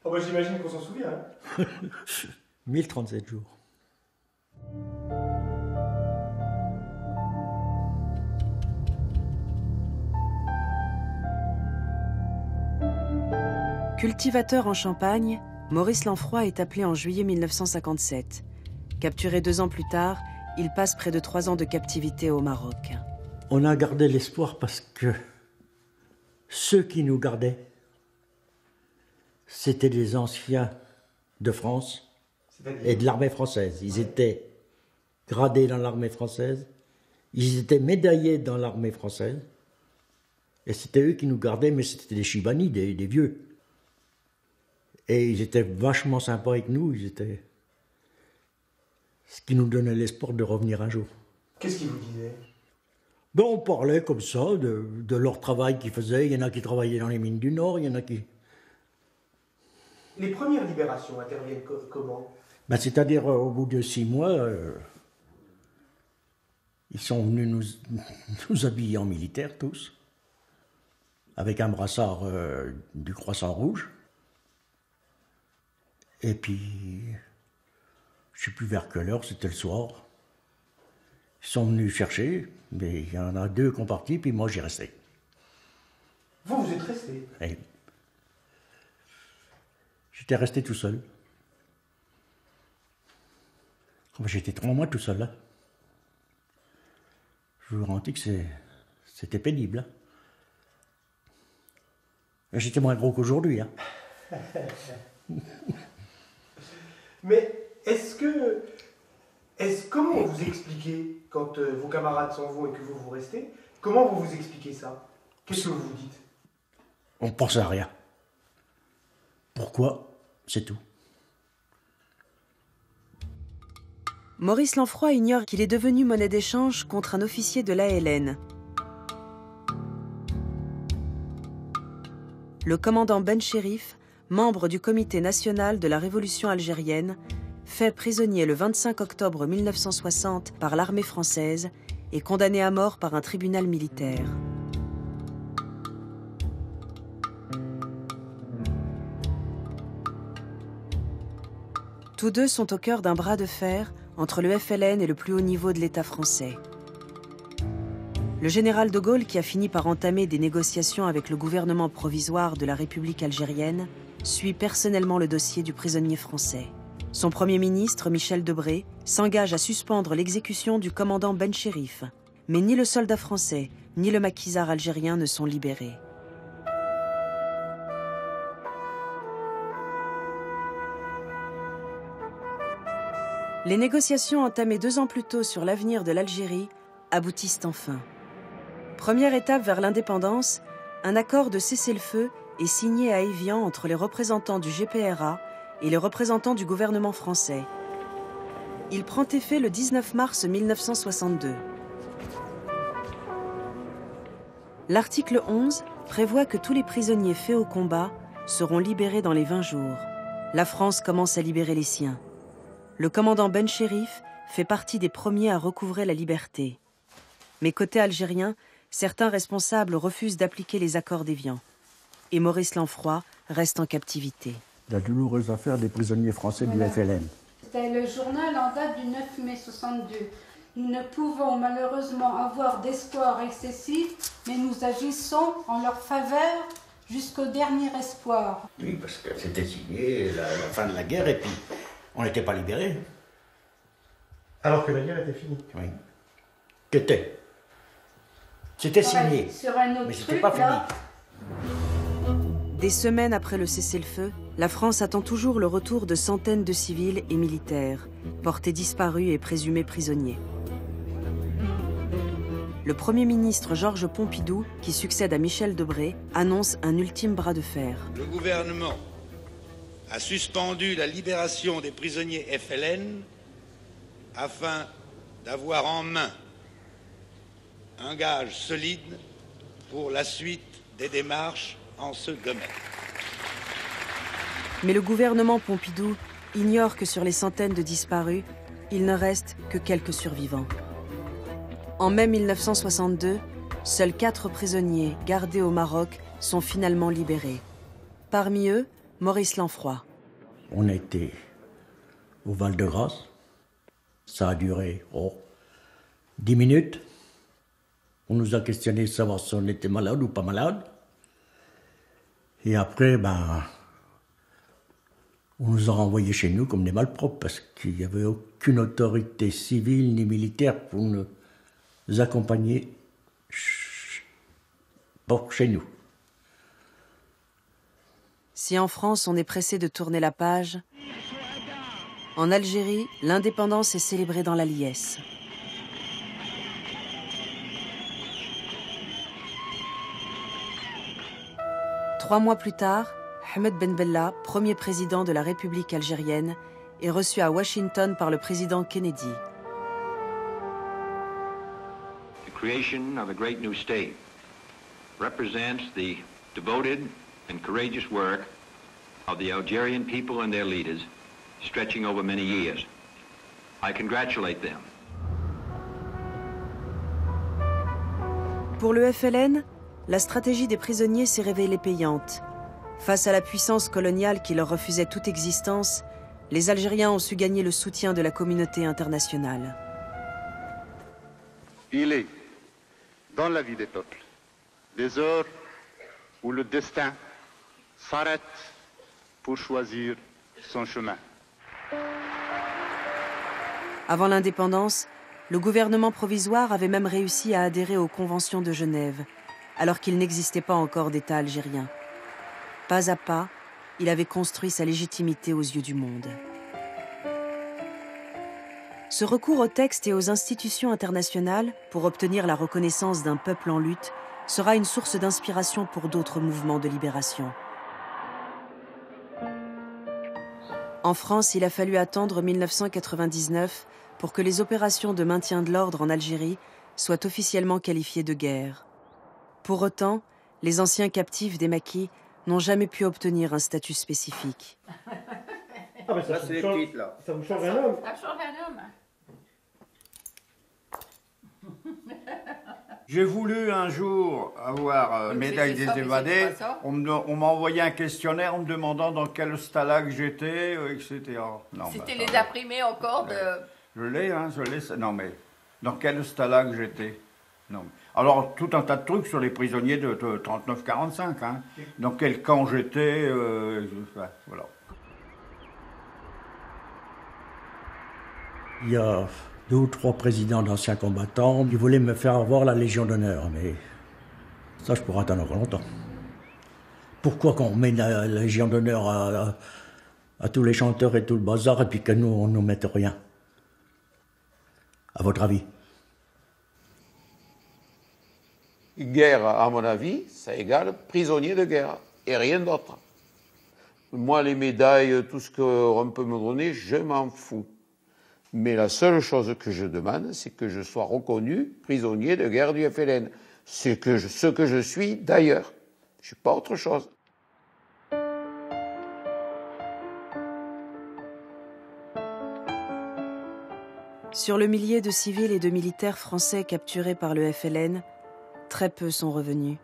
D: Oh bah j'imagine qu'on s'en souvient. Hein.
R: 1037 jours.
A: Cultivateur en Champagne, Maurice Lanfroy est appelé en juillet 1957. Capturé 2 ans plus tard, il passe près de 3 ans de captivité au Maroc.
R: On a gardé l'espoir parce que ceux qui nous gardaient, c'était des anciens de France et de l'armée française. Ils étaient gradés dans l'armée française, ils étaient médaillés dans l'armée française, et c'était eux qui nous gardaient, mais c'était des Chibani, des vieux. Et ils étaient vachement sympas avec nous, ils étaient... ce qui nous donnait l'espoir de revenir un jour.
D: Qu'est-ce qu'ils vous disaient?
R: Ben, on parlait comme ça, de leur travail qu'ils faisaient. Il y en a qui travaillaient dans les mines du Nord, il y en a qui...
D: Les premières libérations interviennent comment?
R: Ben, c'est-à-dire, au bout de 6 mois, ils sont venus nous habiller en militaire, tous, avec un brassard du Croissant Rouge. Et puis, je ne sais plus vers quelle heure, c'était le soir. Ils sont venus chercher, mais il y en a 2 qui ont parti, puis moi j'ai resté.
D: Vous êtes resté?
R: Et j'étais resté tout seul. J'étais 3 mois tout seul, là. Je vous garantis que c'était pénible. Hein. J'étais moins gros qu'aujourd'hui. Hein.
D: Mais comment vous expliquez, quand vos camarades s'en vont et que vous restez, Comment vous vous expliquez ça? Qu'est-ce que vous vous dites?
R: On pense à rien. Pourquoi? C'est tout.
A: Maurice Lanfroy ignore qu'il est devenu monnaie d'échange contre un officier de l'ALN. Le commandant Ben Chérif, membre du Comité national de la Révolution algérienne, fait prisonnier le 25 octobre 1960 par l'armée française et condamné à mort par un tribunal militaire. Tous deux sont au cœur d'un bras de fer entre le FLN et le plus haut niveau de l'État français. Le général de Gaulle, qui a fini par entamer des négociations avec le gouvernement provisoire de la République algérienne, suit personnellement le dossier du prisonnier français. Son Premier ministre, Michel Debré, s'engage à suspendre l'exécution du commandant Ben Chérif. Mais ni le soldat français, ni le maquisard algérien ne sont libérés. Les négociations entamées 2 ans plus tôt sur l'avenir de l'Algérie aboutissent enfin. Première étape vers l'indépendance, un accord de cessez-le-feu est signé à Évian entre les représentants du GPRA et les représentants du gouvernement français. Il prend effet le 19 mars 1962. L'article 11 prévoit que tous les prisonniers faits au combat seront libérés dans les 20 jours. La France commence à libérer les siens. Le commandant Ben Chérif fait partie des premiers à recouvrer la liberté. Mais côté algérien, certains responsables refusent d'appliquer les accords d'Évian. Et Maurice Lanfroy reste en captivité.
R: La douloureuse affaire des prisonniers français du FLN.
S: C'était le journal en date du 9 mai 62. Nous ne pouvons malheureusement avoir d'espoir excessif, mais nous agissons en leur faveur jusqu'au dernier espoir.
R: Oui, parce que c'était signé la fin de la guerre et puis on n'était pas libérés.
D: Alors que la guerre était finie.
R: Oui. Qu'était? C'était signé,
S: sur un autre
R: mais c'était pas fini.
A: Des semaines après le cessez-le-feu, la France attend toujours le retour de centaines de civils et militaires, portés disparus et présumés prisonniers. Le Premier ministre Georges Pompidou, qui succède à Michel Debré, annonce un ultime bras de fer.
T: Le gouvernement a suspendu la libération des prisonniers FLN afin d'avoir en main un gage solide pour la suite des démarches en ce domaine.
A: Mais le gouvernement Pompidou ignore que sur les centaines de disparus, il ne reste que quelques survivants. En mai 1962, seuls 4 prisonniers gardés au Maroc sont finalement libérés. Parmi eux, Maurice Lanfroy.
R: On a été au Val-de-Grâce. Ça a duré 10 minutes. On nous a questionné de savoir si on était malade ou pas malade. Et après, on nous a renvoyés chez nous comme des malpropres parce qu'il n'y avait aucune autorité civile ni militaire pour nous accompagner chez nous.
A: Si en France on est pressé de tourner la page, en Algérie, l'indépendance est célébrée dans la liesse. Trois mois plus tard, Ahmed Ben Bella, premier président de la République algérienne, est reçu à Washington par le président Kennedy.
U: The creation of a great new state represents the devoted and courageous work of the Algerian people and their leaders, stretching over many years. I congratulate them.
A: Pour le FLN, la stratégie des prisonniers s'est révélée payante. Face à la puissance coloniale qui leur refusait toute existence, les Algériens ont su gagner le soutien de la communauté internationale.
V: Il est, dans la vie des peuples, des heures où le destin s'arrête pour choisir son chemin.
A: Avant l'indépendance, le gouvernement provisoire avait même réussi à adhérer aux conventions de Genève, alors qu'il n'existait pas encore d'État algérien. Pas à pas, il avait construit sa légitimité aux yeux du monde. Ce recours aux textes et aux institutions internationales pour obtenir la reconnaissance d'un peuple en lutte sera une source d'inspiration pour d'autres mouvements de libération. En France, il a fallu attendre 1999 pour que les opérations de maintien de l'ordre en Algérie soient officiellement qualifiées de guerre. Pour autant, les anciens captifs des maquis n'ont jamais pu obtenir un statut spécifique.
C: Ah ben ça vous change,
D: ça vous change un homme.
E: Ça change un homme.
C: J'ai voulu un jour avoir médaille des évadés. On m'a envoyé un questionnaire en me demandant dans quel stalag j'étais, etc.
E: C'était les imprimés encore de...
C: Je l'ai, non mais dans quel stalag j'étais. Non. Alors tout un tas de trucs sur les prisonniers de 39-45. Hein. Dans quel camp j'étais, voilà.
R: Il y a 2 ou 3 présidents d'anciens combattants qui voulaient me faire avoir la Légion d'honneur, mais ça, je pourrais attendre encore longtemps. Pourquoi qu'on met la Légion d'honneur à tous les chanteurs et tout le bazar, et puis que nous, on ne nous mette rien? À votre avis?
B: Guerre, à mon avis, ça égale prisonnier de guerre, et rien d'autre. Moi, les médailles, tout ce qu'on peut me donner, je m'en fous. Mais la seule chose que je demande, c'est que je sois reconnu prisonnier de guerre du FLN. C'est ce que je suis d'ailleurs. Je ne suis pas autre chose.
A: Sur le millier de civils et de militaires français capturés par le FLN, très peu sont revenus.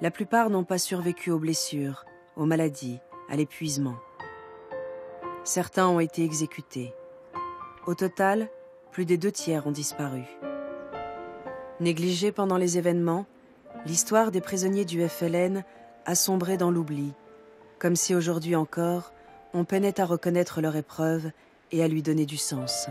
A: La plupart n'ont pas survécu aux blessures, aux maladies, à l'épuisement. Certains ont été exécutés. Au total, plus des 2 tiers ont disparu. Négligés pendant les événements, l'histoire des prisonniers du FLN a sombré dans l'oubli, comme si aujourd'hui encore, on peinait à reconnaître leur épreuve et à lui donner du sens.